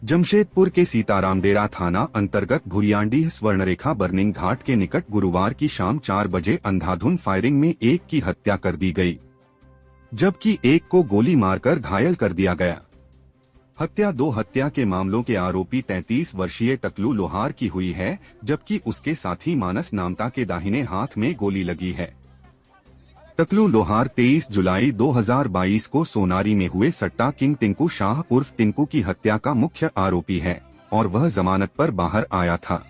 जमशेदपुर के सीतारामदेरा थाना अंतर्गत भुरियांडीह स्वर्णरेखा बर्निंग घाट के निकट गुरुवार की शाम 4 बजे अंधाधुंध फायरिंग में एक की हत्या कर दी गई, जबकि एक को गोली मारकर घायल कर दिया गया। हत्या के मामलों के आरोपी 33 वर्षीय टकलू लोहार की हुई है, जबकि उसके साथी मानस नामता के दाहिने हाथ में गोली लगी है। टकलू लोहार 23 जुलाई 2022 को सोनारी में हुए सट्टा किंग टिंकू शाह उर्फ टिंकू की हत्या का मुख्य आरोपी है और वह जमानत पर बाहर आया था।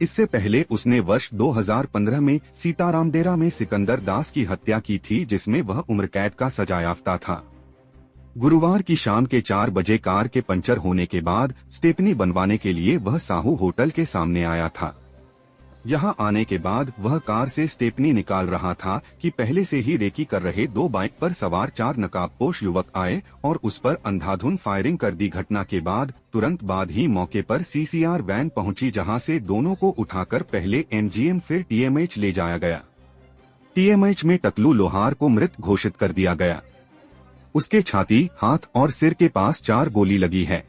इससे पहले उसने वर्ष 2015 में सीतारामदेरा में सिकंदर दास की हत्या की थी, जिसमें वह उम्रकैद का सजायाफ्ता था। गुरुवार की शाम के 4 बजे कार के पंचर होने के बाद स्टेपनी बनवाने के लिए वह साहू होटल के सामने आया था। यहां आने के बाद वह कार से स्टेपनी निकाल रहा था कि पहले से ही रेकी कर रहे 2 बाइक पर सवार 4 नकाबपोश युवक आए और उस पर अंधाधुंध फायरिंग कर दी। घटना के बाद तुरंत बाद ही मौके पर सीसीआर वैन पहुंची, जहां से दोनों को उठाकर पहले एमजीएम फिर टीएमएच ले जाया गया। टीएमएच में टकलू लोहार को मृत घोषित कर दिया गया। उसके छाती, हाथ और सिर के पास 4 गोली लगी है।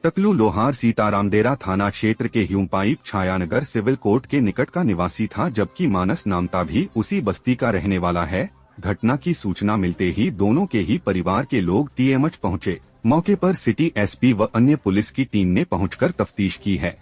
टकलू लोहार सीतारामदेरा थाना क्षेत्र के ह्यूमपाइप छायानगर सिविल कोर्ट के निकट का निवासी था, जबकि मानस नामता भी उसी बस्ती का रहने वाला है। घटना की सूचना मिलते ही दोनों के ही परिवार के लोग टीएमएच पहुंचे। मौके पर सिटी एसपी व अन्य पुलिस की टीम ने पहुंचकर तफ्तीश की है।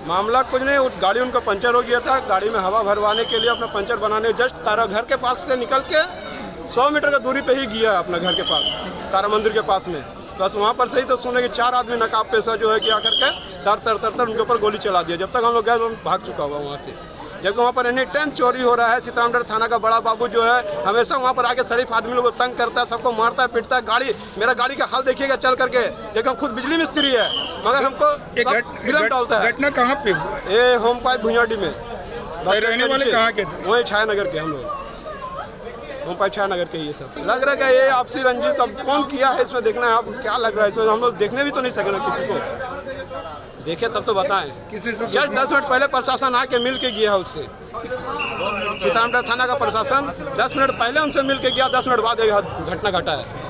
मामला कुछ नहीं, गाड़ी उनका पंचर हो गया था। गाड़ी में हवा भरवाने के लिए अपना पंचर बनाने जस्ट तारा घर के पास से निकल के 100 मीटर का दूरी पे ही गया अपना घर के पास, तारा मंदिर के पास में। बस वहाँ पर से ही तो सुने कि 4 आदमी नकाब पेशा जो है क्या करके तर उनके ऊपर गोली चला दिया। जब तक हम लोग गए तो भाग चुका हुआ वहाँ से। जबकि वहाँ पर एनी टाइम चोरी हो रहा है। सीतारामदेरा थाना का बड़ा बाबू जो है हमेशा वहाँ पर आके शरीफ आदमी लोगों को तंग करता है, सबको मारता है, पीटता है। मेरा गाड़ी का हाल देखिएगा चल करके, जबकि हम खुद बिजली मिस्त्री है, मगर हमको विलम्ब डालता है। घटना कहाँ पे? ये होम पाइप भुइयांडी में। रहने वाले कहाँ के? वही छायानगर के हम लोग, होम पाइप छायानगर के। ये सब लग रहा है कि ये आपसी रंजिश अब कौन किया है इसमें देखना है। अब क्या लग रहा है इसमें, हम लोग देखने भी तो नहीं सके ना, किसी को देखे तब तो बताएं। किसी से जस्ट 10 मिनट पहले प्रशासन आके मिल के गया उससे। सीतारामदेरा थाना का प्रशासन 10 मिनट पहले उनसे मिल के गया, 10 मिनट बाद घटना घटा है।